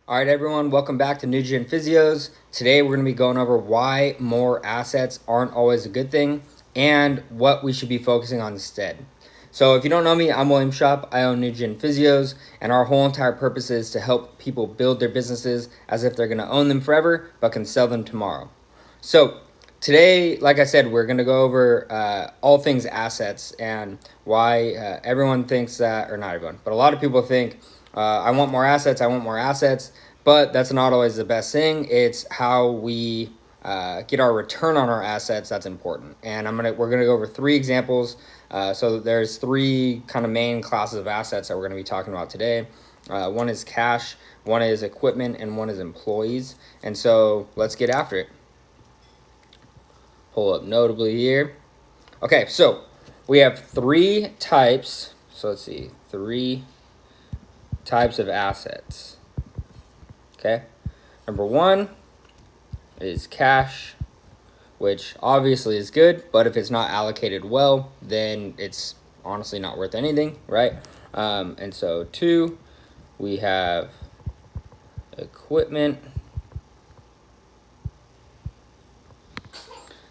All right, everyone, welcome back to Nutrient Physios. Today, we're going to be going over why more assets aren't always a good thing and what we should be focusing on instead. So, if you don't know me, I'm William Shop. I own Nutrient Physios, and our whole entire purpose is to help people build their businesses as if they're going to own them forever but can sell them tomorrow. So, today, like I said, we're going to go over all things assets and why everyone thinks that, or not everyone, but a lot of people think I want more assets. I want more assets. But that's not always the best thing. It's how we get our return on our assets that's important. And we're gonna go over three examples. So there's three kind of main classes of assets that we're gonna be talking about today. One is cash, one is equipment, and one is employees. And so let's get after it. Pull up notably here. Okay, so we have three types. So let's see, three types of assets. Okay, number one is cash, which obviously is good, but if it's not allocated well, then it's honestly not worth anything, right? And so two, we have equipment,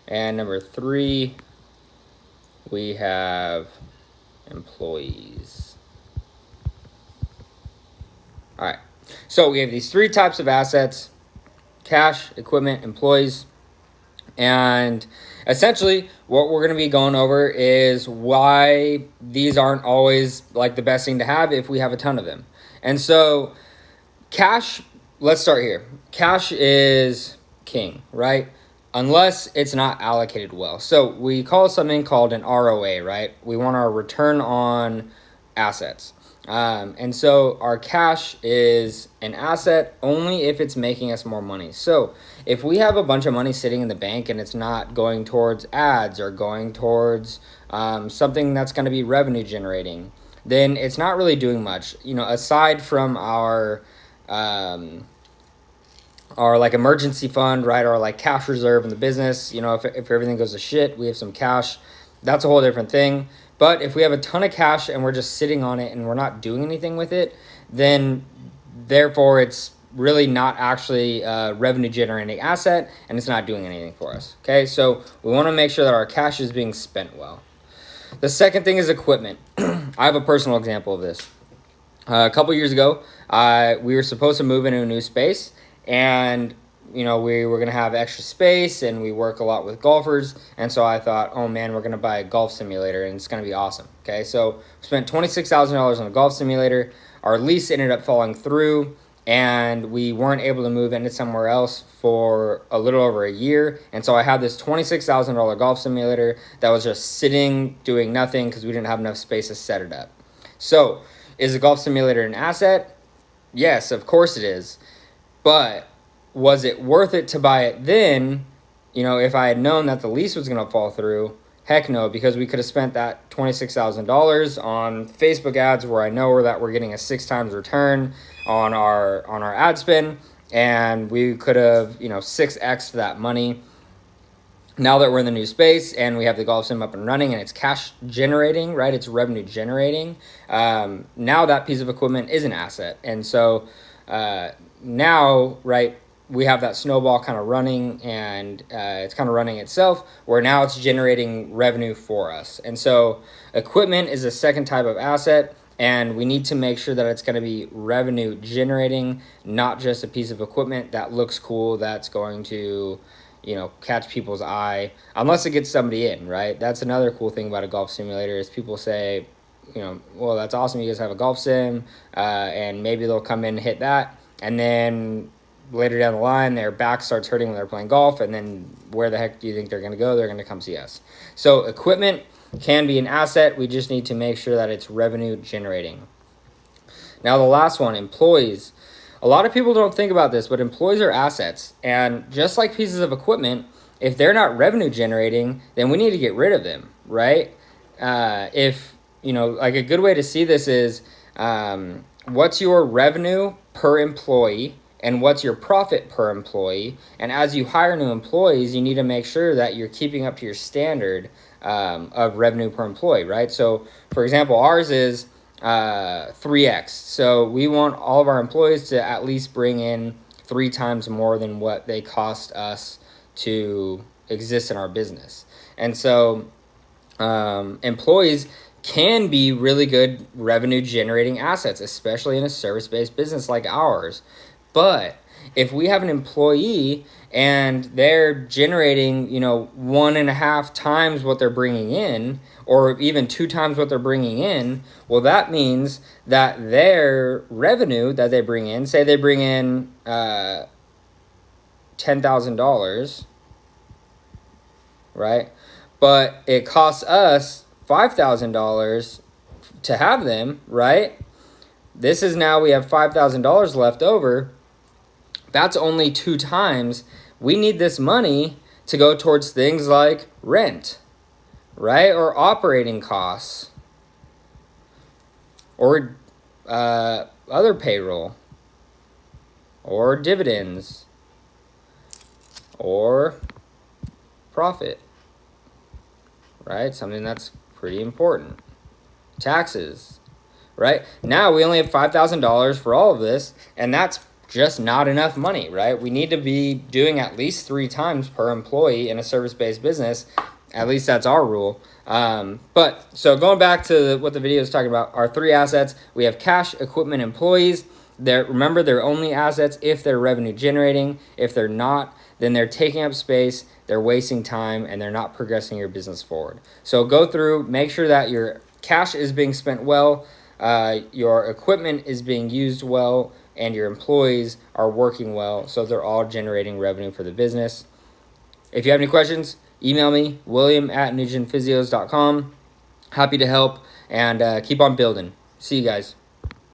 and number three, we have employees. All right, so we have these three types of assets: cash, equipment, employees. And essentially what we're going to be going over is why these aren't always like the best thing to have if we have a ton of them. And so cash, let's start here. Cash is king, right? Unless it's not allocated well. So we call something called an ROA, right? We want our return on assets. And so our cash is an asset only if it's making us more money. So if we have a bunch of money sitting in the bank and it's not going towards ads or going towards something that's going to be revenue generating, then it's not really doing much. You know, aside from our like emergency fund, right, or like cash reserve in the business. You know, if everything goes to shit, we have some cash. That's a whole different thing. But if we have a ton of cash and we're just sitting on it and we're not doing anything with it, then therefore it's really not actually a revenue generating asset and it's not doing anything for us. Okay, so we want to make sure that our cash is being spent well. The second thing is equipment. I have a personal example of this. A couple years ago, we were supposed to move into a new space, and you know, we were going to have extra space, and we work a lot with golfers. And so I thought, oh man, we're going to buy a golf simulator and it's going to be awesome. Okay, so we spent $26,000 on a golf simulator. Our lease ended up falling through, and we weren't able to move into somewhere else for a little over a year. And so I had this $26,000 golf simulator that was just sitting doing nothing because we didn't have enough space to set it up. So is a golf simulator an asset? Yes, of course it is. But was it worth it to buy it then? You know, if I had known that the lease was going to fall through, heck no, because we could have spent that $26,000 on Facebook ads where I know that we're getting a 6 times return on our ad spend, and we could have, you know, 6x that money. Now that we're in the new space and we have the golf sim up and running and it's cash generating, right? It's revenue generating. Now that piece of equipment is an asset. And so now, right, we have that snowball kind of running, and it's kind of running itself, where now it's generating revenue for us. And so equipment is a second type of asset, and we need to make sure that it's going to be revenue generating, not just a piece of equipment that looks cool, that's going to, you know, catch people's eye, unless it gets somebody in, right? That's another cool thing about a golf simulator is people say, you know, well, that's awesome, you guys have a golf sim, and maybe they'll come in and hit that, and then later down the line, their back starts hurting when they're playing golf, and then where the heck do you think they're going to go? They're going to come see us. So equipment can be an asset. We just need to make sure that it's revenue generating. Now the last one, employees. A lot of people don't think about this, but employees are assets. And just like pieces of equipment, if they're not revenue generating, then we need to get rid of them, right? If, you know, like a good way to see this is what's your revenue per employee and what's your profit per employee. And as you hire new employees, you need to make sure that you're keeping up to your standard of revenue per employee, right? So, for example, ours is 3x. So we want all of our employees to at least bring in 3 times more than what they cost us to exist in our business. And so employees can be really good revenue generating assets, especially in a service-based business like ours. But if we have an employee and they're generating, 1.5 times what they're bringing in, or even 2 times what they're bringing in, well, that means that their revenue that they bring in, say they bring in $10,000, right? But it costs us $5,000 to have them, right? This is now we have $5,000 left over. That's only 2 times. We need this money to go towards things like rent, right? Or operating costs, or other payroll, or dividends, or profit, right? Something that's pretty important. Taxes, right? Now we only have $5,000 for all of this, and that's just not enough money, right? We need to be doing at least 3 times per employee in a service-based business. At least that's our rule. But so going back to what the video is talking about, our 3 assets, we have cash, equipment, employees. Remember, they're only assets if they're revenue generating. If they're not, then they're taking up space, they're wasting time, and they're not progressing your business forward. So go through, make sure that your cash is being spent well, your equipment is being used well, and your employees are working well, so they're all generating revenue for the business. If you have any questions, email me, william@nugentphysios.com. Happy to help, and keep on building. See you guys.